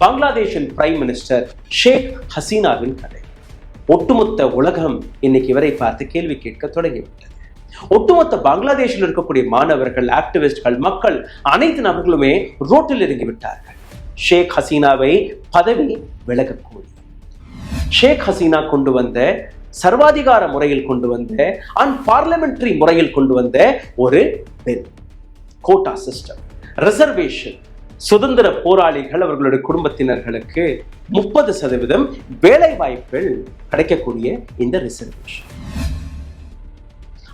பங்களாதேஷின் prime minister ஷேக் ஹசீனாவின் கதை. ஒட்டுமொத்த உலகம் இன்னைக்கு இவரை பார்த்து கேள்வி கேட்க தொடங்கிவிட்டது. ஒட்டுமொத்த பங்களாதேஷில் இருக்கக்கூடிய மாணவர்கள், ஆக்டிவிஸ்ட்கள், மக்கள் அனைத்து நபர்களுமே ரோட்டில் இறங்கி விட்டார்கள். ஷேக் ஹசீனாவை பதவி விலக கோரி ஷேக் ஹசீனா கொண்டு வந்த சர்வாதிகார முறையில் கொண்டு வந்த அன்பார்லிமெண்டரி முறையில் கொண்டு வந்த ஒரு பில், கோட்டா சிஸ்டம், ரிசர்வேஷன், சுதந்திர போராளிகள் அவர்களுடைய குடும்பத்தினர்களுக்கு 30% வேலை வாய்ப்புகள் கிடைக்கக்கூடிய இந்த ரிசர்வேஷன்.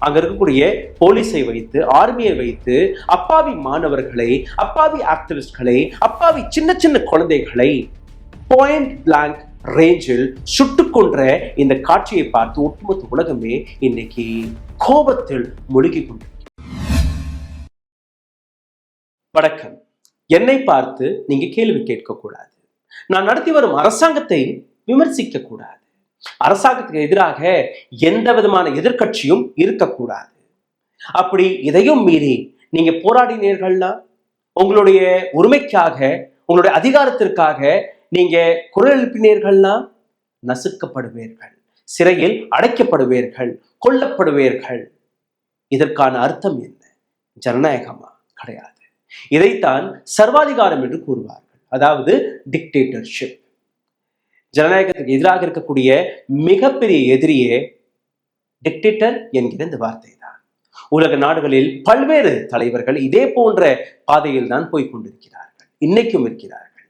அங்க இருக்கக்கூடிய போலீஸை வைத்து, ஆர்மியை வைத்து அப்பாவி மாணவர்களை, அப்பாவி ஆக்டிவிஸ்ட்களை, அப்பாவி சின்ன சின்ன குழந்தைகளை பாயிண்ட் பிளாங்க் ரேஞ்சில் சுட்டுக் கொன்ற இந்த காட்சியை பார்த்து ஒட்டுமொத்த உலகமே இன்னைக்கு கோபத்தில் மூழ்கி கொண்டிருக்கிறது. வணக்கம். என்னை பார்த்து நீங்க கேள்வி கேட்கக்கூடாது. நான் நடத்தி வரும் அரசாங்கத்தை விமர்சிக்க கூடாது. அரசாங்கத்துக்கு எதிராக எந்த விதமான எதிர்க்கட்சியும் இருக்கக்கூடாது. அப்படி இதையும் மீறி நீங்க போராடினீர்கள்னா, உங்களுடைய உரிமைக்காக, உங்களுடைய அதிகாரத்திற்காக நீங்க குரல் எழுப்பினீர்கள்னா நசுக்கப்படுவீர்கள், சிறையில் அடைக்கப்படுவீர்கள், கொல்லப்படுவீர்கள். இதற்கான அர்த்தம் என்ன? ஜனநாயகமா? கிடையாது. இதைத்தான் சர்வாதிகாரம் என்று கூறுவார்கள், அதாவது டிக்டேட்டர்ஷிப். ஜனநாயகத்துக்கு எதிராக இருக்கக்கூடிய மிகப்பெரிய எதிரியே டிக்டேட்டர் என்கிற இந்த வார்த்தை தான். உலக நாடுகளில் பல்வேறு தலைவர்கள் இதே போன்ற பாதையில் தான் போய்கொண்டிருக்கிறார்கள், இன்னைக்கும் இருக்கிறார்கள்.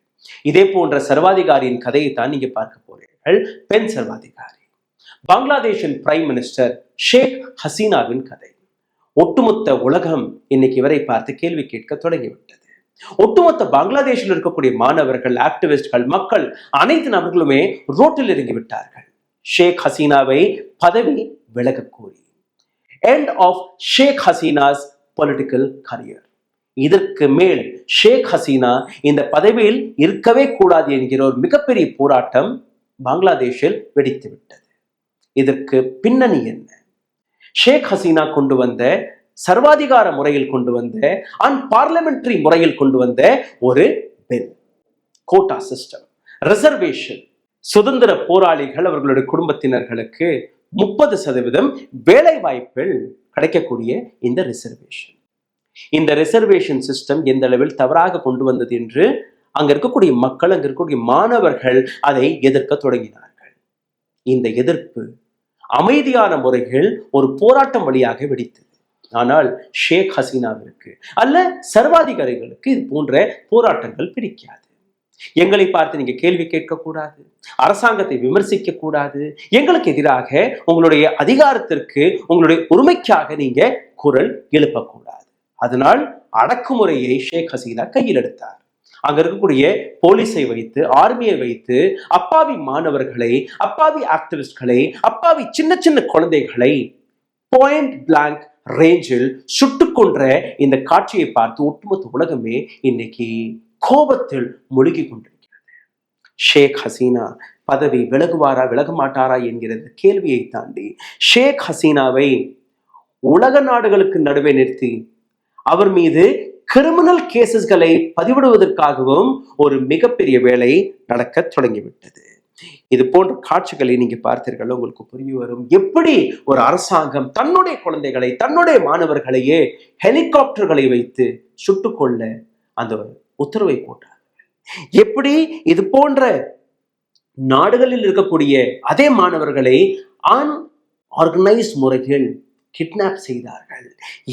இதே போன்ற சர்வாதிகாரியின் கதையை தான் நீங்க பார்க்க போறீர்கள். பெண் சர்வாதிகாரி, பங்களாதேஷின் பிரைம் மினிஸ்டர் ஷேக் ஹசீனாவின் கதை. ஒட்டுமொத்த உலகம் இன்னைக்கு இவரை பார்த்து கேள்வி கேட்க தொடங்கிவிட்டது. ஒட்டுமொத்த பங்களாதேஷில் இருக்கக்கூடிய மாணவர்கள், ஆக்டிவிஸ்ட்கள், மக்கள் அனைத்து நபர்களுமே ரோட்டில் இறங்கி விட்டார்கள். ஷேக் ஹசீனாவை பதவி விலக கோரி. End of Sheikh Hasina's political career. இதற்கு மேல் ஷேக் ஹசீனா இந்த பதவியில் இருக்கவே கூடாது என்கிற ஒரு மிகப்பெரிய போராட்டம் பங்களாதேஷில் வெடித்து விட்டது. இதற்கு பின்னணி என்ன? ஷேக் ஹசீனா கொண்டு வந்த சர்வாதிகார முறையில் கொண்டு வந்த அன்பார்லிமெண்டரி முறையில் கொண்டு வந்த ஒரு பில், கோட்டா சிஸ்டம், ரிசர்வேஷன், சுதந்திர போராளிகள் அவர்களுடைய குடும்பத்தினர்களுக்கு 30% வேலை வாய்ப்புகள் கிடைக்கக்கூடிய இந்த ரிசர்வேஷன். இந்த ரிசர்வேஷன் சிஸ்டம் எந்த அளவில் தவறாக கொண்டு வந்தது என்று அங்க இருக்கக்கூடிய மக்கள், அங்க இருக்கக்கூடிய மாணவர்கள் அதை எதிர்க்க தொடங்கினார்கள். இந்த எதிர்ப்பு அமைதியான முறைகள் ஒரு போராட்டம் வழியாக வெடித்தது. ஆனால் ஷேக் ஹசீனாவிற்கு அல்ல சர்வாதிகாரிகளுக்கு இது போன்ற போராட்டங்கள் பிடிக்காது. எங்களை பார்த்து நீங்க கேள்வி கேட்கக்கூடாது, அரசாங்கத்தை விமர்சிக்க கூடாது, எங்களுக்கு எதிராக உங்களுடைய அதிகாரத்திற்கு, உங்களுடைய உரிமைக்காக நீங்க குரல் எழுப்பக்கூடாது. அதனால் அடக்குமுறையை ஷேக் ஹசீனா கையில் எடுத்தார். அங்க இருக்கக்கூடிய போலீஸை வைத்து, ஆர்மியை வைத்து அப்பாவி மாணவர்களை, அப்பாவி ஆக்டிவிஸ்ட்களை, அப்பாவி சின்ன சின்ன குழந்தைகளை பாயிண்ட் பிளாங்க் ரேஞ்சில் சுட்டுக் கொன்ற இந்த காட்சியை பார்த்து ஒட்டுமொத்த உலகமே இன்னைக்கு கோபத்தில் மூழ்கி கொண்டிருக்கிறது. ஷேக் ஹசீனா பதவி விலகுவாரா, விலக மாட்டாரா என்கிற கேள்வியை தாண்டி ஷேக் ஹசீனாவை உலக நாடுகளுக்கு நடுவே நிறுத்தி அவர் மீது கிரிமினல் கேசஸ்களை பதிவிடுவதற்காகவும் ஒரு மிகப்பெரிய வேலை நடக்க தொடங்கிவிட்டது. இது போன்ற காட்சிகளை நீங்க பார்த்தீர்கள், உங்களுக்கு புரிய வரும். எப்படி ஒரு அரசாங்கம் தன்னுடைய குழந்தைகளை, தன்னுடைய மாணவர்களையே ஹெலிகாப்டர்களை வைத்து சுட்டுக்கொள்ள அந்த உத்தரவை போட்டார். எப்படி இது போன்ற நாடுகளில் இருக்கக்கூடிய அதே மாணவர்களை அன்ஆர்கனைஸ்ட் முறையில் கிட்னாப் செய்தார்கள்.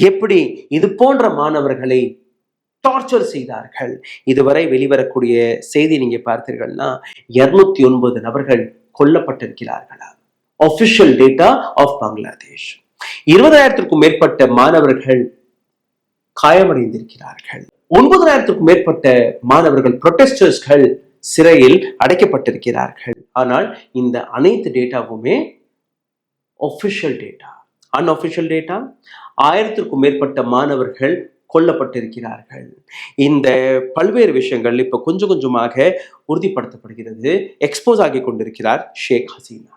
எப்படி இது போன்ற மாணவர்களை டார்ச்சர் செய்தார்கள். இதுவரை வெளிவரக்கூடிய செய்தி நீங்க பார்த்தீர்கள்னா 209 நபர்கள் கொல்லப்பட்டிருக்கிறார்களா. Official data of Bangladesh. 20,000க்கும் மேற்பட்ட மாணவர்கள் காயமடைந்திருக்கிறார்கள். 9,000க்கும் மேற்பட்ட மாணவர்கள், புரொட்டஸ்டர்ஸ்கள் சிறையில் அடைக்கப்பட்டிருக்கிறார்கள். ஆனால் இந்த அனைத்து டேட்டாவுமே ஆஃபிஷியல் டேட்டா. அன்ஆஃபிஷியல் டேட்டா 1000க்கும் மேற்பட்ட மாணவர்கள் கொல்லப்பட்டிருக்கிறார்கள். இந்த பல்வேறு விஷயங்கள் இப்ப கொஞ்சம் கொஞ்சமாக உறுதிப்படுத்தப்படுகிறது. எக்ஸ்போஸ் ஆகி கொண்டிருக்கிறார் ஷேக் ஹசீனா.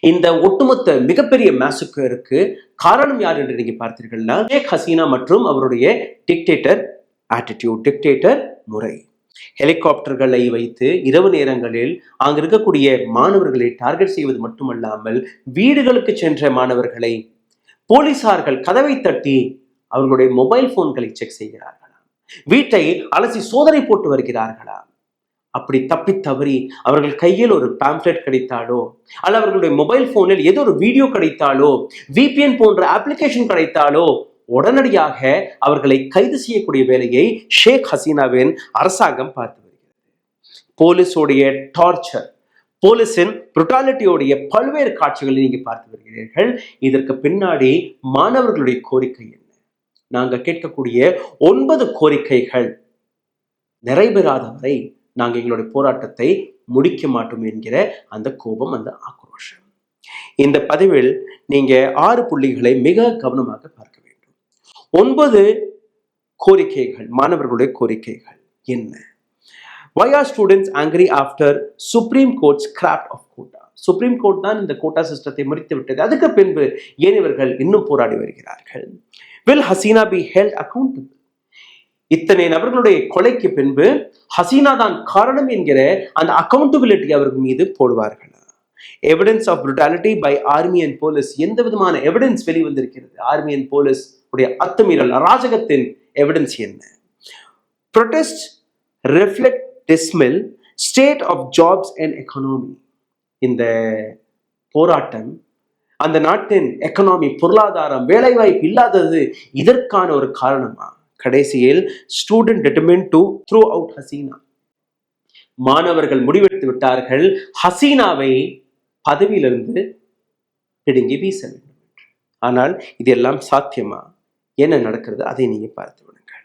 இந்த ஒட்டுமொத்த மிகப்பெரிய மேசக்கருக்கு காரணம் யார் என்று நீங்க பார்த்தீர்கள்னா ஷேக் ஹசீனா மற்றும் அவருடைய டிக்டேட்டர் ஆட்டிடியூட், டிக்டேட்டர் முறை. ஹெலிகாப்டர்களை வைத்து இரவு நேரங்களில் அங்கு இருக்கக்கூடிய மாணவர்களை டார்கெட் செய்வது மட்டுமல்லாமல் வீடுகளுக்கு சென்ற மாணவர்களை போலீசார்கள் கதவை தட்டி அவர்களுடைய மொபைல் போன்களை செக் செய்கிறார்களாம், வீட்டை அலசி சோதனை போட்டு வருகிறார்களாம். அப்படி தப்பி தவறி அவர்கள் கையில் ஒரு பாம்ப்ளெட் கிடைத்தாலோ அல்ல அவர்களுடைய மொபைல் போனில் ஏதோ ஒரு வீடியோ கிடைத்தாலோ VPN போன்ற அப்ளிகேஷன் கிடைத்தாலோ உடனடியாக அவர்களை கைது செய்யக்கூடிய வேலையை ஷேக் ஹசீனாவின் அரசாங்கம் பார்த்து வருகிறது. போலீஸோடைய டார்ச்சர், போலீஸின் புருட்டாலிட்டியோடைய பல்வேறு காட்சிகளை நீங்க பார்த்து வருகிறீர்கள். இதற்கு பின்னாடி மாணவர்களுடைய கோரிக்கை என்ன? நாங்க கேட்கக்கூடிய 9 கோரிக்கைகள் நிறைவேறாத வரை நாங்கள் எங்களுடைய போராட்டத்தை முடிக்க மாட்டோம் என்கிற அந்த கோபம், அந்த ஆக்ரோஷம். இந்த பதிவில் நீங்க 6 புள்ளிகளை மிக கவனமாக பார்க்க வேண்டும். 9 கோரிக்கைகள், மாணவர்களுடைய கோரிக்கைகள் என்ன? Why are students angry after Supreme Court scrapped of quota? Supreme court தான் இந்த கோட்டா சிஸ்டத்தை முடித்து விட்டது. அதுக்கு பின்பு ஏன் இவர்கள் இன்னும் போராடி வருகிறார்கள்? Will Hasina be held accountable? இத்தனை நபர்களுடைய கொலைக்கு பின்பு ஹசீனா தான் காரணம் என்கிற அந்த அக்கௌண்டபிலிட்டி அவர்கள் மீது போடுவார்கள். Evidence of brutality by army and police, எந்த விதமான எவிடன்ஸ் வெளிவந்திருக்கிறது? ஆர்மி அண்ட் போலீஸ் உடைய அத்துமீறல், அராஜகத்தின் எவிடன்ஸ் என்ன? Protest reflect dismal state of jobs and economy. இந்த போராட்டம் அந்த நாட்டின் எக்கனாமி, பொருளாதாரம், வேலைவாய்ப்பு இல்லாதது இதற்கான ஒரு காரணமா? கடைசியில் student determined to throw out Hasina. மாணவர்கள் முடிவெடுத்து விட்டார்கள் ஹசீனாவை பதவியிலிருந்து பிடுங்கி வீச வேண்டும். ஆனால் இதெல்லாம் சாத்தியமா? என்ன நடக்கிறது அதை நீங்க பார்த்து விடுங்கள்.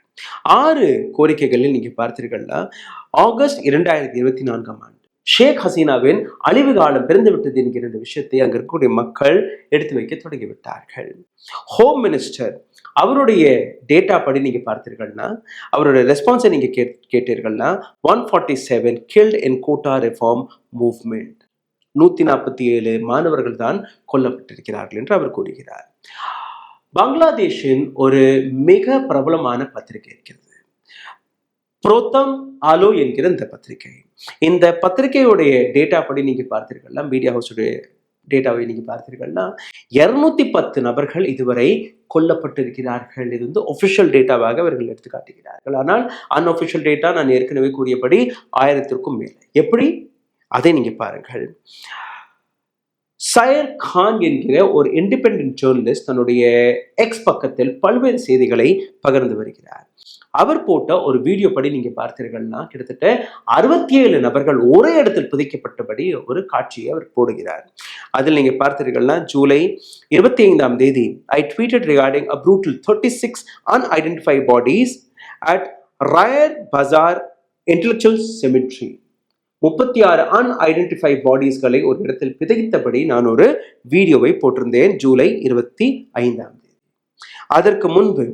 6 கோரிக்கைகளில் நீங்க பார்த்தீர்கள்னா, ஆகஸ்ட் 2024 ஷேக் ஹசீனாவின் அழிவு காலம் பிறந்து விட்டது என்கிற இந்த விஷயத்தை அங்க இருக்கக்கூடிய மக்கள் எடுத்து வைக்க தொடங்கிவிட்டார்கள். ஹோம் மினிஸ்டர் அவருடைய டேட்டா படி நீங்க பார்த்தீர்கள்னா, அவருடைய ரெஸ்பான்ஸை நீங்க கேட்டீர்கள்னா 147 killed in quota reform movement. 147 மாணவர்கள் தான் கொல்லப்பட்டிருக்கிறார்கள் என்று அவர் கூறுகிறார். பங்களாதேஷின் ஒரு மிக பிரபலமான பத்திரிகை இருக்கிறது, புரோத்தம் ஆலோ என்கிற இந்த பத்திரிகை. இந்த பத்திரிகையுடைய டேட்டா படி நீங்க பார்த்தீர்கள்னா, மீடியா ஹவுஸுடைய டேட்டாவை நீங்க பார்த்தீர்கள்னா 210 நபர்கள் இதுவரை கொல்லப்பட்டிருக்கிறார்கள். இது வந்து ஒபிஷியல் டேட்டாவாக அவர்கள் எடுத்து காட்டுகிறார்கள். ஆனால் அன்ஒபிஷியல் டேட்டா நான் ஏற்கனவே கூறியபடி 1000க்கும் மேல. எப்படி? அதை நீங்க பாருங்கள். சயர் கான் என்கிற ஒரு இண்டிபெண்டன்ட் ஜேர்னலிஸ்ட் தன்னுடைய எக்ஸ் பக்கத்தில் பல்வேறு செய்திகளை பகிர்ந்து வருகிறார். அவர் போட்ட ஒரு வீடியோ படி நீங்க பார்த்தீர்கள்னா கிட்டத்தட்ட 67 நபர்கள் ஒரே இடத்தில் புதைக்கப்பட்டபடி ஒரு காட்சியை அவர் போடுகிறார். அதில் நீங்க பார்த்தீர்கள்னா, July 25 I tweeted regarding a brutal 36 unidentified bodies at Rayar Bazaar Intellectual Cemetery. 36 unidentified பாடிஸ்களை ஒரு இடத்தில் பிதைத்தபடி நான் ஒரு வீடியோவை போட்டிருந்தேன் ஜூலை 25. அதற்கு முன்பு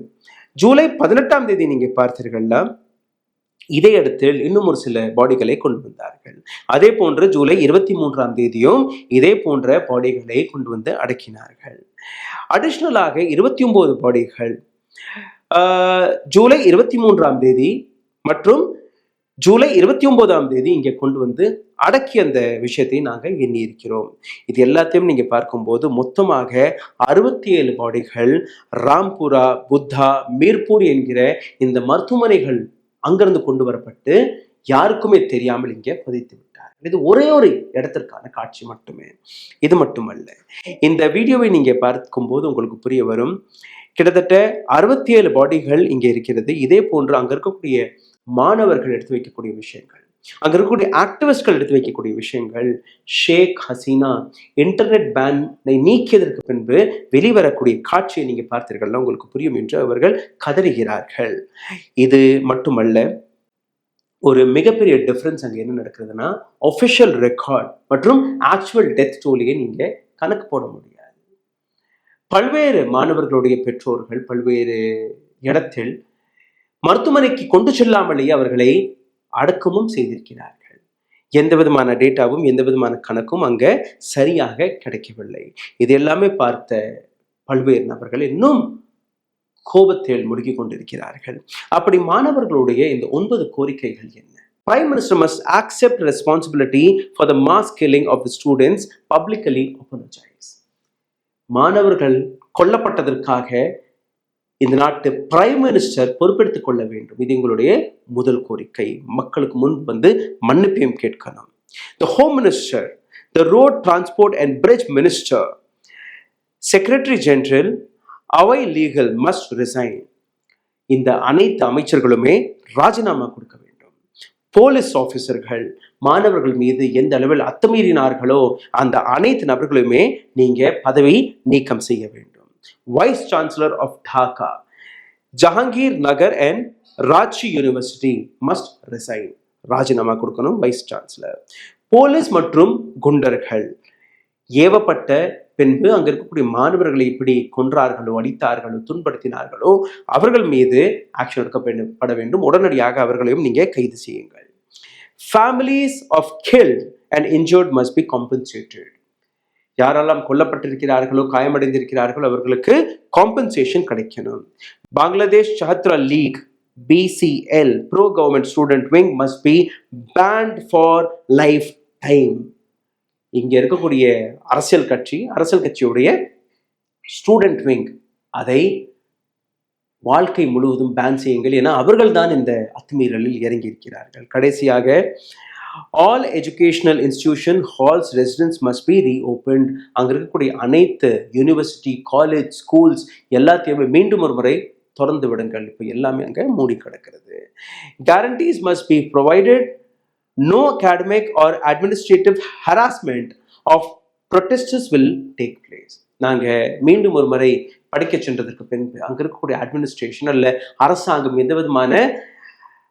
ஜூலை 18 நீங்க பார்த்தீர்கள்னா, இதே இடத்தில் இன்னும் ஒரு சில பாடிகளை கொண்டு வந்தார்கள். அதே போன்று ஜூலை 23 இதே போன்ற பாடிகளை கொண்டு வந்து அடக்கினார்கள். அடிஷனலாக 29 பாடிகள் ஜூலை 23 மற்றும் ஜூலை 29 இங்கே கொண்டு வந்து அடக்கி அந்த விஷயத்தை நாங்கள் எண்ணி இருக்கிறோம். இது எல்லாத்தையும் நீங்க பார்க்கும்போது மொத்தமாக 67 பாடிகள் ராம்புரா, புத்தா, மீர்பூர் என்கிற இந்த மருத்துவமனைகள் அங்கிருந்து கொண்டு வரப்பட்டு யாருக்குமே தெரியாமல் இங்கே புதைத்து விட்டார்கள். இது ஒரே ஒரு இடத்திற்கான காட்சி மட்டுமே. இது மட்டுமல்ல, இந்த வீடியோவை நீங்க பார்க்கும்போது உங்களுக்கு புரிய வரும். கிட்டத்தட்ட 67 பாடிகள் இங்கே இருக்கிறது. இதே போன்று அங்க இருக்கக்கூடிய மாணவர்கள் எடுத்து வைக்கக்கூடிய விஷயங்கள், அங்க இருக்கக்கூடிய ஆக்டிவிஸ்ட்கள் எடுத்து வைக்கக்கூடிய விஷயங்கள், ஷேக் ஹசீனா இன்டர்நெட் பேனை நீக்கியதற்கு பின்பு வெளிவரக்கூடிய காட்சியை நீங்க பார்த்தீர்கள்னா உங்களுக்கு புரியும் என்று அவர்கள் கதறுகிறார்கள். இது மட்டுமல்ல, ஒரு மிகப்பெரிய டிஃபரன்ஸ் அங்க என்ன நடக்கிறதுனா, ஒபிஷியல் ரெக்கார்ட் மற்றும் ஆக்சுவல் டெத் டோலியை நீங்க கணக்கு போட முடியாது. பல்வேறு மாணவர்களுடைய பெற்றோர்கள் பல்வேறு இடத்தில் மருத்துவமனைக்கு கொண்டு செல்லாமலேயே அவர்களை அடக்கமும் செய்திருக்கிறார்கள். எந்த விதமான டேட்டாவும் எந்த விதமான கணக்கும் அங்க சரியாக கிடைக்கவில்லை. இது எல்லாமே பார்த்த பல்வேறு நபர்கள் இன்னும் கோபத்தில் முடுக்கிக் கொண்டிருக்கிறார்கள். அப்படி மாணவர்களுடைய இந்த 9 கோரிக்கைகள் என்ன? Prime Minister must accept responsibility for the mass killing of the students, publicly apologize. மாணவர்கள் கொல்லப்பட்டதற்காக இந்த நாட்டு பிரைம் மினிஸ்டர் பொறுப்பெடுத்துக் கொள்ள வேண்டும். இது எங்களுடைய முதல் கோரிக்கை. மக்களுக்கு முன் வந்து மன்னிப்பையும் கேட்கணும். The Home Minister, the Road Transport and Bridge Minister, Secretary General, Avai Legal must resign. இந்த அனைத்து அமைச்சர்களுமே ராஜினாமா கொடுக்க வேண்டும். போலீஸ் ஆபீசர்கள் மாணவர்கள் மீது எந்த அளவில் அத்துமீறினார்களோ அந்த அனைத்து நபர்களுமே நீங்க பதவி நீக்கம் செய்ய வேண்டும். Vice chancellor of Dhaka, Jahangirnagar and Ranchi university must resign. ராஜினாமா கொடுக்கணும் வைஸ் சான்சலர். போலீஸ் மற்றும் குண்டர்கள் ஏவப்பட்ட பின்பு அங்க இருக்கக்கூடிய மாணவர்களை இப்படி கொன்றார்களோ, அடித்தார்களோ, துன்படுத்தினார்களோ அவர்கள் மீது ஆக்ஷன் எடுக்கப்பட வேண்டும். உடனடியாக அவர்களையும் நீங்க கைது செய்யுங்கள். Families of killed and injured must be compensated. யாரெல்லாம் கொல்லப்பட்டிருக்கிறார்களோ, காயமடைந்திருக்கிறார்களோ அவர்களுக்கு காம்பன்சேஷன் கிடைக்கணும். Bangladesh Chhatra League BCL pro government student wing must be banned for lifetime. இங்க இருக்கக்கூடிய அரசியல் கட்சியுடைய ஸ்டூடெண்ட் விங் அதை வாழ்க்கை முழுவதும் பேன் செய்யுங்கள். ஏன்னா அவர்கள் தான் இந்த அத்துமீறலில் இறங்கி இருக்கிறார்கள். கடைசியாக all educational institution halls residence must be reopened. அங்க இருக்கக்கூடிய அனைத்து யூனிவர்சிட்டி, காலேஜ், ஸ்கூல்ஸ் எல்லாத்தையுமே மீண்டும் ஒரு முறை திறந்து விடுங்கள். இப்போ எல்லாமே அங்க மூடி கிடக்கிறது. Guarantees must be provided. No academic or administrative harassment of protesters will take place. நாங்க மீண்டும் ஒரு முறை படிக்க சென்றதற்கு பின்பு அங்க இருக்கக்கூடிய அட்மினிஸ்ட்ரேஷன் அல்ல அரசாங்கம் எந்த விதமான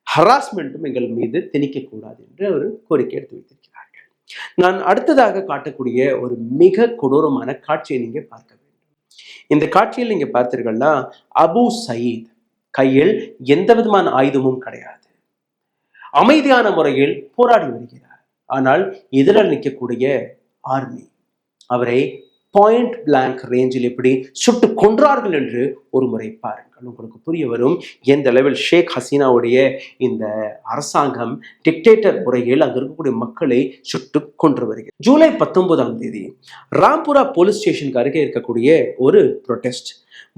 ஹராஸ்மெண்ட்டும் எங்கள் மீது திணிக்க கூடாது என்று ஒரு கோரிக்கை எடுத்து வைத்திருக்கிறார்கள். நான் அடுத்ததாக காட்டக்கூடிய ஒரு மிக கொடூரமான காட்சியை நீங்க பார்க்க வேண்டும். இந்த காட்சியில் நீங்க பார்த்தீர்கள்னா அபு சயீத் கையில் எந்த விதமான ஆயுதமும் கிடையாது, அமைதியான முறையில் போராடி வருகிறார். ஆனால் எதிரில் நிற்கக்கூடிய ஆர்மி அவரை பாயிண்ட் பிளாங்க் ரேஞ்சில் எப்படி சுட்டு கொன்றார்கள் என்று ஒரு முறை பாருங்கள். உங்களுக்கு புரிய வரும் எந்த அளவில் ஷேக் ஹசீனாவுடைய இந்த அரசாங்கம் டிக்டேட்டர் முறையில் அங்கு இருக்கக்கூடிய மக்களை சுட்டு கொன்று வருகிறது. ஜூலை 19ஆம் தேதி ராம்புரா போலீஸ் ஸ்டேஷனுக்கு அருகே இருக்கக்கூடிய ஒரு ப்ரொடெஸ்ட்,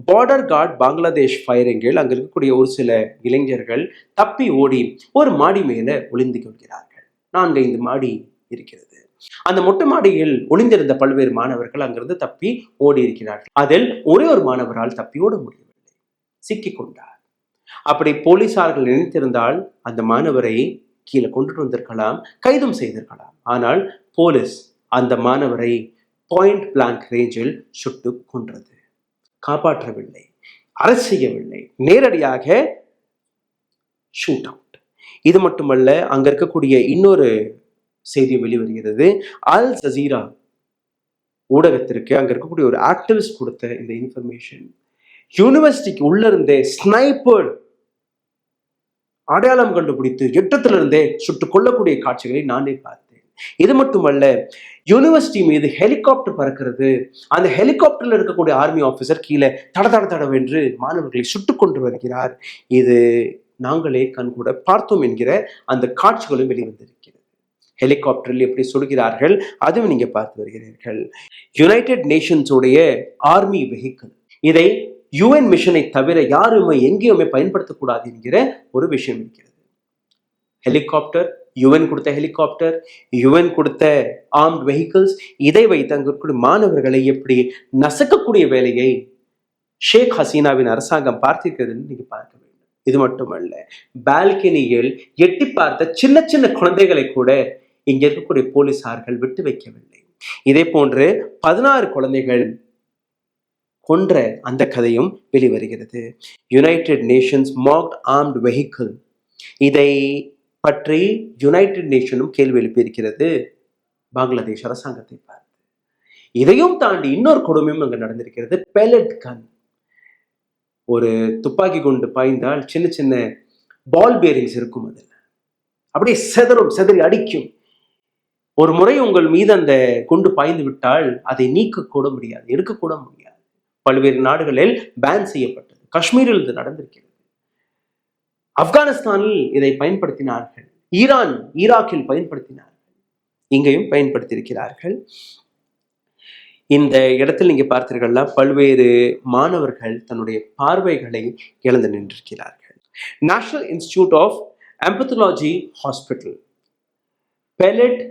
பார்டர் கார்டு பங்களாதேஷ் ஃபயரிங்கில் அங்க இருக்கக்கூடிய ஒரு சில இளைஞர்கள் தப்பி ஓடி ஒரு மாடி மேல ஒளிந்து கொள்கிறார்கள். 4-5 மாடி இருக்கிறது. அந்த மொட்டை மாடியில் ஒளிந்திருந்த பல்வேறு மாணவர்கள் அங்கிருந்து தப்பி ஓடி இருக்கிறார்கள். அதில் ஒரே ஒரு மாணவரால் தப்பி ஓட முடியவில்லை, சிக்கிக் கொண்டார். அப்படி போலீசார்கள் நினைத்திருந்தால் அந்த மாணவரை கீழே கொண்டு வந்திருக்கலாம், கைதும் செய்திருக்கலாம். ஆனால் போலீஸ் அந்த மாணவரை பாயிண்ட் பிளாங்க் ரேஞ்சில் சுட்டு கொன்றது. காப்பாற்றவில்லை, அரசு செய்யவில்லை, நேரடியாக ஷூட் அவுட். இது மட்டுமல்ல, அங்க இருக்கக்கூடிய இன்னொரு செய்தி வெளிவருகிறது. அல் ஜசீரா ஊடகத்திற்கு அங்க இருக்கக்கூடிய ஒரு ஆக்டிவிஸ்ட் கொடுத்த இந்த இன்ஃபர்மேஷன், யூனிவர்சிட்டிக்கு உள்ள இருந்தே ஸ்னைப்பர் அடையாளம் கண்டுபிடித்து யுத்தத்திலிருந்தே சுட்டு கொள்ளக்கூடிய காட்சிகளை நானே பார்த்தேன். இது மட்டுமல்ல, யூனிவர்சிட்டி மீது ஹெலிகாப்டர் பறக்கிறது. அந்த ஹெலிகாப்டர்ல இருக்கக்கூடிய ஆர்மி ஆபீசர் கீழே தடவென்று மாணவர்களை சுட்டு கொண்டு வருகிறார். இது நாங்களே கண்கூட பார்த்தோம் என்கிற அந்த காட்சிகளும் வெளிவந்திருக்கிறது. ஹெலிகாப்டரில் எப்படி சுடுகிறார்கள் அதுவும் நீங்க பார்த்து வருகிறீர்கள். யுனைடெட் நேஷன்ஸுடைய ஆர்மி வெஹிக்கிள், இதை யுஎன் மிஷனை தவிர யாருமே எங்கேயுமே பயன்படுத்தக்கூடாது என்கிற ஒரு விஷயம் இருக்கிறது. ஹெலிகாப்டர், யுஎன் கொடுத்த ஹெலிகாப்டர், யுஎன் கொடுத்த ஆர்ம்ட் வெஹிக்கிள்ஸ், இதை வைத்து அங்கு இருக்கக்கூடிய மாணவர்களை எப்படி நசுக்கக்கூடிய வேலையை ஷேக் ஹசீனாவின் அரசாங்கம் பார்த்திருக்கிறதுன்னு நீங்க பார்க்க வேண்டும். இது மட்டுமல்ல, பால்கனியில் எட்டி பார்த்த சின்ன சின்ன குழந்தைகளை கூட இங்க இருக்கக்கூடிய போலீசார்கள் விட்டு வைக்கவில்லை. இதே போன்று 16 குழந்தைகள் கொன்ற அந்த கதையும் வெளிவருகிறது. United Nations marked armed vehicle, இதை பற்றி யுனைடெட் நேஷனும் கேள்வி எழுப்பியிருக்கிறது பங்களாதேஷ் அரசாங்கத்தை பார்த்து. இதையும் தாண்டி இன்னொரு கொடுமையும் அங்கு நடந்திருக்கிறது. பெலட் கன், ஒரு துப்பாக்கி குண்டு பாய்ந்தால் சின்ன சின்ன பால் பேரிங்ஸ் இருக்கும், அதில் அப்படியே செதறி அடிக்கும். ஒரு முறை உங்கள் மீது அந்த குண்டு பாய்ந்து விட்டால் அதை நீக்கக்கூட முடியாது, எடுக்கக்கூட முடியாது. பல்வேறு நாடுகளில் பேன் செய்யப்பட்டது. காஷ்மீரில் இது நடந்திருக்கிறது. ஆப்கானிஸ்தானில் இதை பயன்படுத்தினார்கள். ஈராக்கில் பயன்படுத்தினார்கள், இங்கேயும் பயன்படுத்தியிருக்கிறார்கள். இந்த இடத்தில் நீங்க பார்த்தீர்கள்னா பல்வேறு மாணவர்கள் தன்னுடைய பார்வைகளை இழந்து நின்றிருக்கிறார்கள். National institute of ophthalmology hospital pellet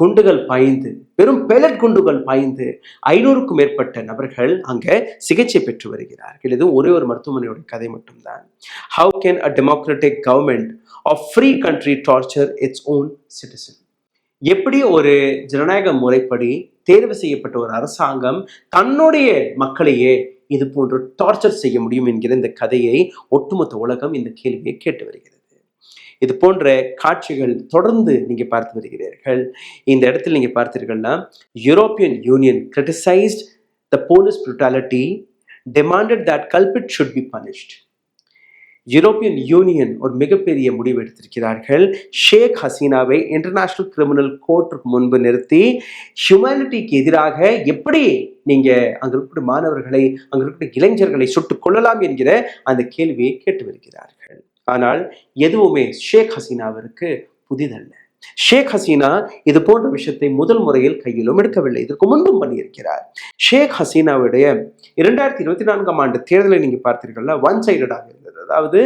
குண்டுகள் பாய்ந்து, வெறும் பெலட் குண்டுகள் பாய்ந்து 500க்கும் மேற்பட்ட நபர்கள் அங்க சிகிச்சை பெற்று வருகிறார்கள். இது ஒரே ஒரு மருத்துவமனையோட கதை மட்டும்தான். How can a democratic government of free country torture its own citizen? எப்படி ஒரு ஜனநாயக முறைப்படி தேர்வு செய்யப்பட்ட ஒரு அரசாங்கம் தன்னுடைய மக்களையே இது போன்று டார்ச்சர் செய்ய முடியும் என்கிற இந்த கதையை ஒட்டுமொத்த உலகம் இந்த கேள்வியை கேட்டு வருகிறது. இது போன்ற காட்சிகள் தொடர்ந்து நீங்க பார்த்து வருகிறீர்கள். இந்த இடத்தில் நீங்க பார்த்தீர்கள்னா European Union criticised the police brutality, demanded that culprit should be punished. European Union ஒரு மிகப்பெரிய முடிவு எடுத்திருக்கிறார்கள். ஷேக் ஹசீனாவை இன்டர்நேஷனல் கிரிமினல் கோர்ட்டுக்கு முன்பு நிறுத்தி ஹியூமனிட்டிக்கு எதிராக எப்படி நீங்க அங்க இருக்கக்கூடிய மாணவர்களை, அங்க இருக்கக்கூடிய இளைஞர்களை சுட்டுக் கொள்ளலாம் என்கிற அந்த கேள்வியை கேட்டு வருகிறார்கள். ஆனால் எதுவுமே ஷேக் ஹசீனாவிற்கு புதிதல்ல. ஷேக் ஹசீனா இது போன்ற விஷயத்தை முதல் முறையில் கையிலும் எடுக்கவில்லை, இதற்கு முன்பும் பண்ணியிருக்கிறார். ஷேக் ஹசீனாவுடைய 2024ஆம் ஆண்டு தேர்தலை நீங்க பார்த்தீர்கள்னா ஒன் சைடடாக இருந்தது. அதாவது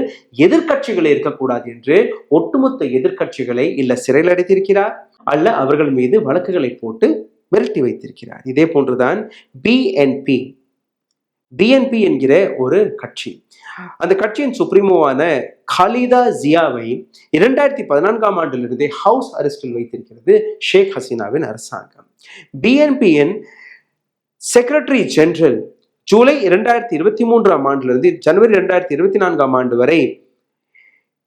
எதிர்கட்சிகளை இருக்கக்கூடாது என்று ஒட்டுமொத்த எதிர்கட்சிகளை இல்ல சிறையில் அடைத்திருக்கிறார், அல்ல அவர்கள் மீது வழக்குகளை போட்டு மிரட்டி வைத்திருக்கிறார். இதே போன்றுதான் பிஎன்பி என்கிற ஒரு கட்சி, அந்த கட்சியின் சுப்ரீமோவான காலிதா ஜியாவை 2014ஆம் ஆண்டிலிருந்தே ஹவுஸ் அரெஸ்டில் வைத்திருக்கிறது ஷேக் ஹசீனாவின் அரசாங்கம். பிஎன்பியின் செக்ரட்டரி ஜெனரல் ஜூலை 2023ஆம் ஆண்டிலிருந்து ஜனவரி 2024ஆம் ஆண்டு வரை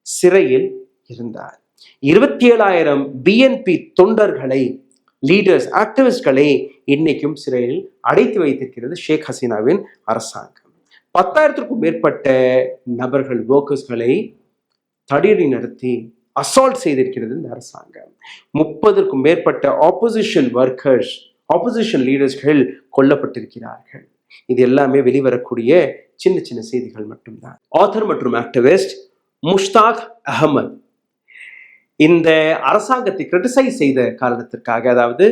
சிறையில் இருந்தார். 27,000 பிஎன்பி தொண்டர்களை, லீடர்ஸ், ஆக்டிவிஸ்ட்களை இன்னைக்கும் சிறையில் அடைத்து வைத்திருக்கிறது ஷேக் ஹசீனாவின் அரசாங்கம். 10,000க்கும் மேற்பட்ட நபர்கள், ஒர்க்கர்ஸ்களை தடியடி நடத்தி அசால்ட் செய்திருக்கிறது இந்த அரசாங்கம். 30க்கும் மேற்பட்ட ஆப்போசிஷன் ஒர்க்கர்ஸ், ஆப்போசிஷன் லீடர்ஸ்கள் கொல்லப்பட்டிருக்கிறார்கள். இது எல்லாமே வெளிவரக்கூடிய சின்ன சின்ன செய்திகள் மட்டும்தான். ஆத்தர் மற்றும் ஆக்டிவிஸ்ட் முஷ்தாக் அகமது இந்த அரசாங்கத்தை கிரிட்டிசைஸ் செய்த காரணத்திற்காக, அதாவது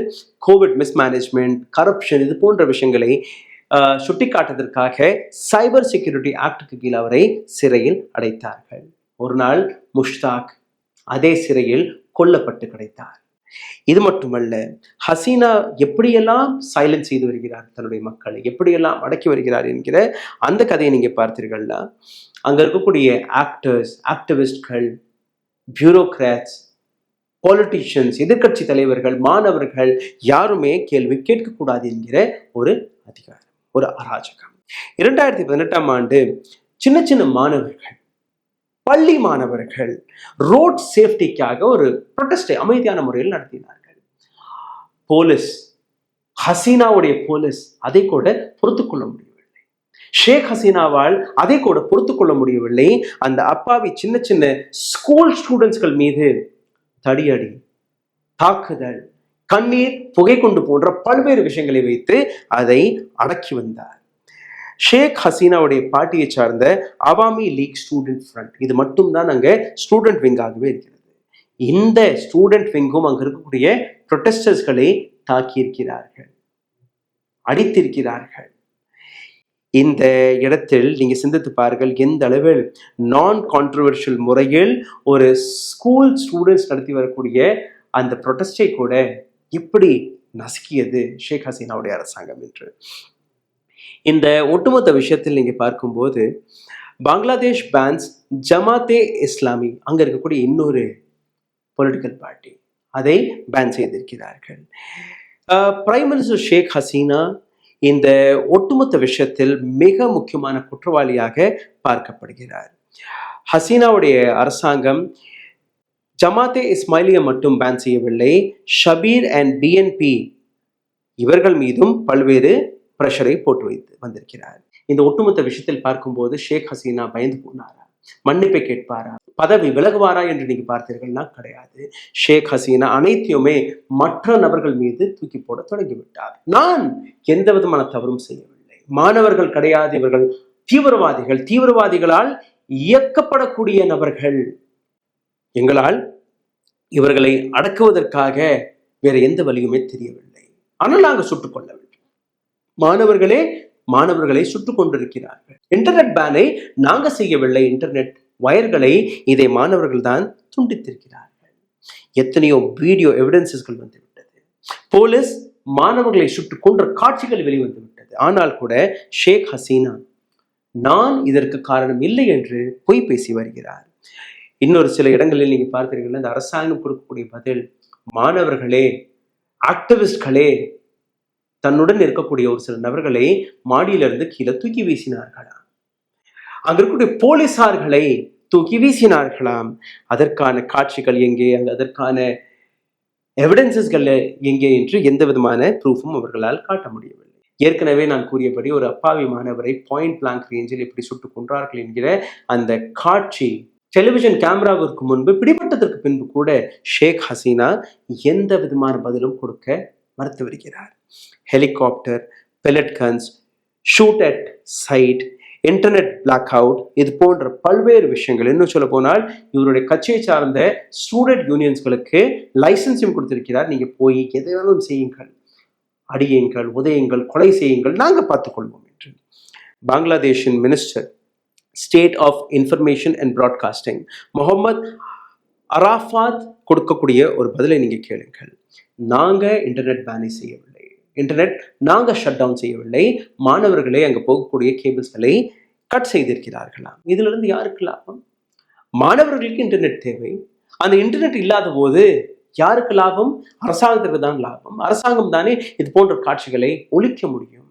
கோவிட் மிஸ்மேனேஜ்மெண்ட், கரப்ஷன், இது போன்ற விஷயங்களை சுட்டிக்காட்டுவதற்காக சைபர் செக்யூரிட்டி ஆக்டுக்கு கீழ் அவரை சிறையில் அடைத்தார்கள். ஒரு நாள் முஷ்தாக் அதே சிறையில் கொல்லப்பட்டு கிடைத்தார். இது மட்டுமல்ல, ஹசீனா எப்படியெல்லாம் சைலன்ஸ் செய்து வருகிறார், தன்னுடைய மக்களை எப்படியெல்லாம் அடக்கி வருகிறார் என்கிற அந்த கதையை நீங்க பார்த்தீர்கள்னா அங்க இருக்கக்கூடிய ஆக்டர்ஸ், ஆக்டிவிஸ்ட்கள், பியூரோக்ராட்ஸ், பாலிட்டிஷியன்ஸ், எதிர்கட்சி தலைவர்கள், மாணவர்கள் யாருமே கேள்வி கேட்கக்கூடாது என்கிற ஒரு அதிகாரம், ஒரு அராஜகம். 2018ஆம் ஆண்டு சின்ன சின்ன மாணவர்கள், பள்ளி மாணவர்கள் ரோட் சேஃப்டிக்காக ஒரு ப்ரொடெஸ்டை அமைதியான முறையில் நடத்தினார்கள். போலீஸ், ஹசீனாவுடைய போலீஸ் அதை கூட பொறுத்துக்கொள்ள முடியவில்லை. ஷேக் ஹசீனாவால் அதை கூட பொறுத்துக்கொள்ள முடியவில்லை. அந்த அப்பாவி சின்ன சின்ன ஸ்கூல் ஸ்டூடெண்ட்ஸ்கள் மீது தடியடி, தாக்குதல், கண்ணீர், புகை கொண்டு போன்ற பல்வேறு விஷயங்களை வைத்து அதை அடக்கி வந்தார். ஷேக் ஹசீனாவுடைய பார்ட்டியை சார்ந்த அவாமி லீக் ஸ்டூடெண்ட் ஃப்ரண்ட், இது மட்டும்தான் அங்க ஸ்டூடெண்ட் விங்காகவே இருக்கிறது. இந்த ஸ்டூடெண்ட் விங்கும் அங்க இருக்கக்கூடிய ப்ரொட்டஸ்டர்ஸ்களை தாக்கியிருக்கிறார்கள், அடித்திருக்கிறார்கள். இந்த இடத்தில் நீங்க சிந்தித்து பாருங்கள், எந்த அளவில் நான் கான்ட்ரவர்ஷியல் முறையில் ஒரு ஸ்கூல் ஸ்டூடெண்ட்ஸ் நடத்தி வரக்கூடிய அந்த ப்ரொட்டஸ்டை கூட எப்படி நசுக்கியது ஷேக் ஹசீனாவுடைய அரசாங்கம் என்று. இந்த ஒட்டுமொத்த விஷயத்தில் நீங்க பார்க்கும்போது பங்களாதேஷ் பேன்ஸ் ஜமாத்தே இஸ்லாமி, அங்க இருக்கக்கூடிய இன்னொரு பொலிட்டிக்கல் பார்ட்டி, அதை பேன் செய்திருக்கிறார்கள். பிரைம் மினிஸ்டர் ஷேக் ஹசீனா இந்த ஒட்டுமொத்த விஷயத்தில் மிக முக்கியமான குற்றவாளியாக பார்க்கப்படுகிறார். ஹசீனாவுடைய அரசாங்கம் ஜமாத்தே இஸ்மாயிலியை மட்டும் பேன் செய்யவில்லை, ஷபீர் அண்ட் பிஎன்பி இவர்கள் மீதும் பல்வேறு பிரஷரை போட்டு வைத்து வந்திருக்கிறார். இந்த ஒட்டுமொத்த விஷயத்தில் பார்க்கும்போது ஷேக் ஹசீனா பயந்து போனாரா, மன்னிப்பை கேட்பாரா, பதவி விலகுவாரா என்று நீங்க பார்த்தீர்கள்னா கிடையாது. ஷேக் ஹசீனா அனைத்தையுமே மற்ற நபர்கள் மீது தூக்கி போட தொடங்கிவிட்டார். நான் எந்த விதமான தவறும் செய்யவில்லை, மாணவர்கள் கிடையாது, இவர்கள் தீவிரவாதிகள், தீவிரவாதிகளால் இயக்கப்படக்கூடிய நபர்கள், எங்களால் இவர்களை அடக்குவதற்காக வேற எந்த வழியுமே தெரியவில்லை. ஆனால் நாங்கள் சுட்டுக் கொள்ளவில்லை. மாணவர்களை சுட்டுக் கொண்டிருக்கிறார்கள். இன்டர்நெட் பேனை நாங்க செய்யவில்லை. இன்டர்நெட் வயர்களை இதை மாணவர்கள் தான் துண்டித்திருக்கிறார்கள். எத்தனையோ வீடியோ எவிடன்சஸ்கள் வந்துவிட்டது. போலீஸ் மாணவர்களை சுட்டுக் கொன்ற காட்சிகள் வெளிவந்து விட்டது. ஆனால் கூட ஷேக் ஹசீனா நான் இதற்கு காரணம் இல்லை என்று பொய் பேசி வருகிறார். இன்னொரு சில இடங்களில் நீங்க பார்த்தீர்கள், இந்த அரசாங்கம் கொடுக்கக்கூடிய பதில், மாணவர்களே, ஆக்டிவிஸ்ட்களே தன்னுடன் இருக்கக்கூடிய ஒரு சில நபர்களை மாடியிலிருந்து கீழே தூக்கி வீசினார்களாம். அங்க இருக்கக்கூடிய போலீசார்களை தூக்கி வீசினார்களாம். அதற்கான காட்சிகள் எங்கே, அதற்கான எவிடன்சஸ்கள் எங்கே என்று எந்த விதமான ப்ரூஃபும் அவர்களால் காட்ட முடியவில்லை. ஏற்கனவே நான் கூறியபடி ஒரு அப்பாவி மாணவரை பாயிண்ட் பிளாங்க் ரேஞ்சில் எப்படி சுட்டுக் கொன்றார்கள் என்கிற அந்த காட்சி டெலிவிஷன் கேமராவிற்கு முன்பு பிடிபட்டதற்கு பின்பு கூட ஷேக் ஹசீனா எந்த விதமான பதிலும் கொடுக்க மறுத்து வருகிறார். Helicopter, pellet guns, shoot at sight, internet black out, இது போன்ற பல்வேறு விஷயங்கள். இன்னும் சொல்ல போனால் இவருடைய கட்சியை சார்ந்த ஸ்டூடெண்ட் யூனியன்ஸ்களுக்கு லைசன்ஸும் கொடுத்திருக்கிறார். நீங்க போய் எதையாலும் செய்யுங்கள், அடியுங்கள், உதயுங்கள், கொலை செய்யுங்கள், நாங்கள் பார்த்துக்கொள்வோம் என்று. பங்களாதேஷின் minister state of information and broadcasting Mohammad Arafat கொடுக்கக்கூடிய ஒரு பதிலை நீங்க கேளுங்கள். நாங்க இன்டர்நெட் பேனை செய்யவில்லை, இன்டர்நெட் நாங்க ஷட் டவுன் செய்யவில்லை, மாணவர்களே அங்க போகக்கூடிய கேபிள்ஸ்களை கட் செய்திருக்கிறார்களாம். இதுல இருந்து யாருக்கு லாபம்? மாணவர்களுக்கு இன்டர்நெட் தேவை. அந்த இன்டர்நெட் இல்லாத போது யாருக்கு லாபம்? அரசாங்கத்திற்கு தான் லாபம். அரசாங்கம் தானே இது போன்ற காட்சிகளை ஒழிக்க முடியும்.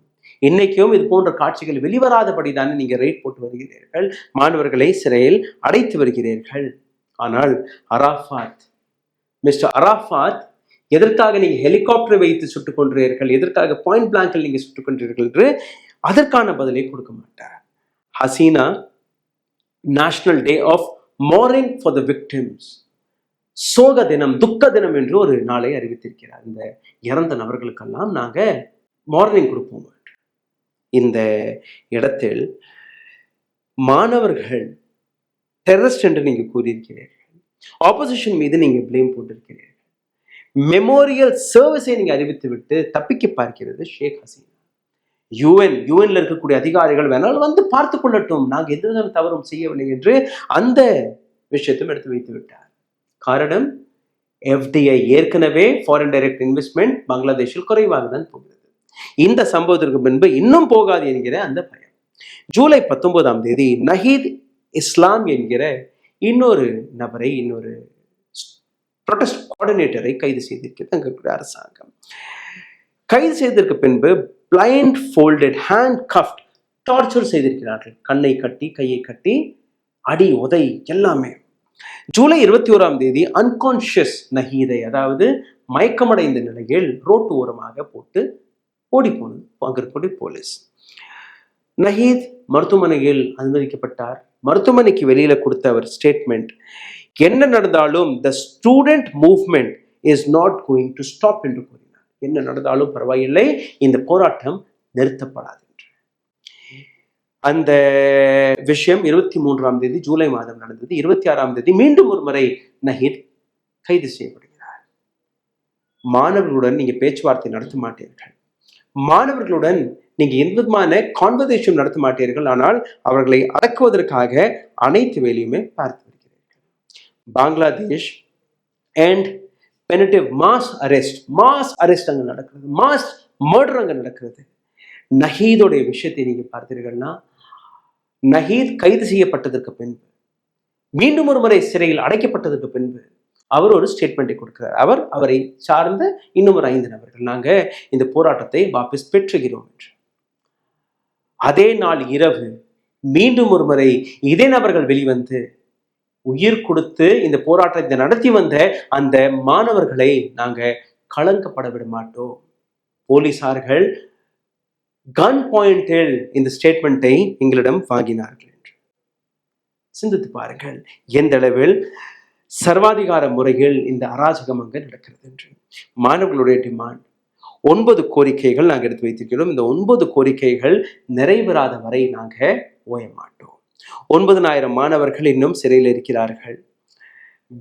இன்னைக்கும் இது போன்ற காட்சிகள் வெளிவராதபடி தானே நீங்க ரேட் போட்டு வருகிறீர்கள், மாணவர்களை சிறையில் அடைத்து வருகிறீர்கள். ஆனால் மிஸ்டர் அராஃபாத் எதற்காக நீங்க ஹெலிகாப்டரை வைத்து சுட்டுக் கொன்றீர்கள், எதற்காக பாயிண்ட் பிளாங்கில் நீங்க சுட்டுக் கொன்றீர்கள் என்று அதற்கான பதிலை கொடுக்க மாட்டார். Hasina national day of mourning for the victims, சோக தினம், துக்க தினம் என்று ஒரு நாளை அறிவித்திருக்கிறார். இந்த இறந்த நபர்களுக்கெல்லாம் நாங்க மார்னிங் கொடுப்போம். இந்த இடத்தில் மாணவர்கள் டெரரிஸ்ட் என்று நீங்க கூறியிருக்கிறீர்கள், ஆப்போசிஷன் மீது நீங்க பிளேம் போட்டிருக்கிறீர்கள், மெமோரியல் சர்வீஸை நீங்க அறிவித்து விட்டு தப்பிக்க பார்க்கிறது ஷேக் ஹசீனா. யூஎன்ல இருக்கக்கூடிய அதிகாரிகள் வேணாலும் வந்து பார்த்து கொள்ளட்டும், நாங்க எந்த தவறும் செய்யவில்லை என்று அந்த விஷயத்தையும் எடுத்து வைத்து விட்டார். காரணம், எஃப்டிஐ ஏற்கனவே ஃபாரின் டைரக்ட் இன்வெஸ்ட்மெண்ட் பங்களாதேஷில் குறைவாக தான் போகிறது. இந்த சம்பவத்திற்கு பின்பு இன்னும் போகாது என்கிற அந்த பயம். ஜூலை 19 நஹீத் இஸ்லாம் என்கிற இன்னொரு நபரை, இன்னொரு ப்ரொடெஸ்ட் கோஆர்டினேட்டரை கைது செய்திருக்கிறது அங்க அரசாங்கம். கைது செய்ததற்கு பின்பு blind folded, hand cuffed, torture செய்திருக்கிறார்கள். கண்ணை கட்டி, கையை கட்டி, அடி உதை எல்லாமே. ஜூலை 21 அன்கான்ஷியஸ் நஹீதை, அதாவது மயக்கமடைந்த நிலையில் ரோட்டு ஓரமாக போட்டு ஓடி போனது அங்க இருக்கக்கூடிய போலீஸ். நஹீத் மருத்துவமனையில் அனுமதிக்கப்பட்டார். மருத்துவமனைக்கு வெளியில கொடுத்த அவர் ஸ்டேட்மெண்ட், என்ன நடந்தாலும் the student movement is not going to stop என்று கூறினார். என்ன நடந்தாலும் பரவாயில்லை, இந்த போராட்டம் நிறுத்தப்படாது என்று. அந்த விஷயம் 23 ஜூலை மாதம் நடந்தது. 26 மீண்டும் ஒரு முறை நஹீத் கைது செய்யப்படுகிறார். மாணவர்களுடன் நீங்க பேச்சுவார்த்தை நடத்த மாட்டீர்கள், மாணவர்களுடன் நீங்க எந்த விதமான கான்வர்சேஷன் நடத்த மாட்டீர்கள், ஆனால் அவர்களை அடக்குவதற்காக அனைத்து வேலையுமே பார்த்து வருகிறீர்கள். பங்களாதேஷ் அண்ட் பெனிட்டிவ் மாஸ் அரெஸ்ட் அங்க நடக்கிறது, மாஸ் மர்டர் அங்க நடக்கிறது. நஹீதோடைய விஷயத்தை நீங்க பார்த்தீர்கள்னா, நஹீத் கைது செய்யப்பட்டதற்கு பின்பு, மீண்டும் ஒரு முறை சிறையில் அடைக்கப்பட்டதற்கு பின்பு அவர் ஒரு ஸ்டேட்மெண்ட்டை கொடுக்கிறார். அவரை சார்ந்த இன்னும் ஒரு 5 நபர்கள், நாங்க இந்த போராட்டத்தை வாபஸ் பெற்றுகிறோம் என்று. அதே நாள் இரவு மீண்டும் ஒரு முறை இதே நபர்கள் வெளிவந்து உயிர் கொடுத்து இந்த போராட்டத்தை நடத்தி வந்த அந்த மாணவர்களை நாங்க களங்கப்பட விட மாட்டோம், போலீசார்கள் கன் பாயிண்டில் இந்த ஸ்டேட்மெண்ட்டை எங்களிடம் வாங்கினார்கள் என்று. சிந்தித்து பாருங்கள் எந்த அளவில் சர்வாதிகார முறையில் இந்த அராஜகம் அங்கு நடக்கிறது என்று. மாணவர்களுடைய டிமாண்ட் 9 கோரிக்கைகள் நாங்கள் எடுத்து வைத்திருக்கிறோம். இந்த 9 கோரிக்கைகள் நிறைவேறாத வரை நாங்கள் ஓய மாட்டோம். 9,000 மாணவர்கள் இன்னும் சிறையில் இருக்கிறார்கள்.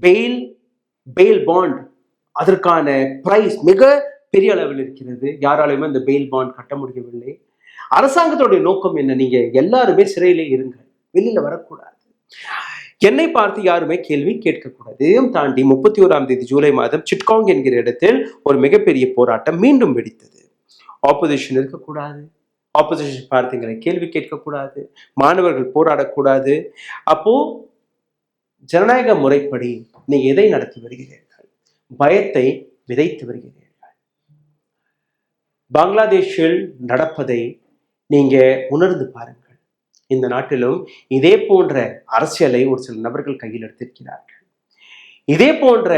பெயில் பெயில் பாண்ட் அதற்கான பிரைஸ் மிக பெரிய அளவில் இருக்கிறது. யாராலையுமே அந்த பெயில் பாண்ட் கட்ட முடியவில்லை. அரசாங்கத்தோடைய நோக்கம் என்ன? நீங்க எல்லாருமே சிறையிலே இருங்க, வெளியில வரக்கூடாது. என்னை பார்த்து யாருமே கேள்வி கேட்கக்கூடாது. இதையும் தாண்டி 31ஆம் தேதி ஜூலை மாதம் சிட்காங் என்கிற இடத்தில் ஒரு மிகப்பெரிய போராட்டம் மீண்டும் வெடித்தது. ஆப்போசிஷன் இருக்கக்கூடாது, ஆப்போசிஷன் பார்த்திகளை கேள்வி கேட்கக்கூடாது, மாணவர்கள் போராடக்கூடாது. அப்போ ஜனநாயக முறைப்படி நீங்க எதை நடத்தி வருகிறீர்கள்? பயத்தை விதைத்து வருகிறீர்கள். பங்களாதேஷில் நடப்பதை நீங்க உணர்ந்து பாருங்கள். இந்த நாட்டிலும் இதே போன்ற அரசியலை ஒரு சில நபர்கள் கையில் எடுத்திருக்கிறார்கள். இதே போன்ற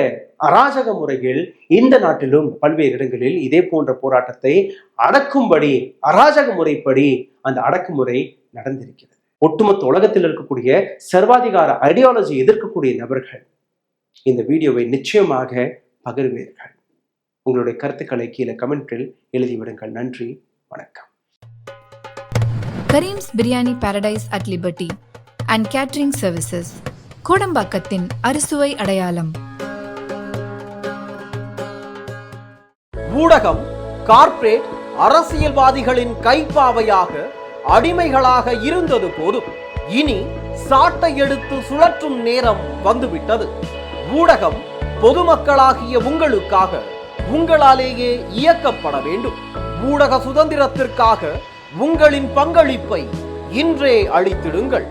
அராஜக முறையில் இந்த நாட்டிலும் பல்வேறு இடங்களில் இதே போன்ற போராட்டத்தை அடக்கும்படி அராஜக முறைப்படி அந்த அடக்குமுறை நடந்திருக்கிறது. ஒட்டுமொத்த உலகத்தில் இருக்கக்கூடிய சர்வாதிகார ஐடியாலஜி எதிர்க்கக்கூடிய நபர்கள் இந்த வீடியோவை நிச்சயமாக பகிர்வீர்கள். உங்களுடைய கருத்துக்களை கீழே கமெண்டில் எழுதிவிடுங்கள். நன்றி, வணக்கம். Karim's biryani paradise at Liberty and catering services, கோடம்பாக்கத்தின் அறுசுவை அடையாளம். ஊடகம் கார்ப்பரேட் அரசியல்வாதிகளின் கைப்பாவையாக அடிமைகளாக இருந்தது போதும், இனி சாட்டை எடுத்து சுழற்றும் நேரம் வந்துவிட்டது. ஊடகம் பொதுமக்களாகிய உங்களுக்காக உங்களாலேயே இயக்கப்பட வேண்டும். ஊடக சுதந்திரத்திற்காக உங்களின் பங்களிப்பை இன்றே அளித்திடுங்கள்.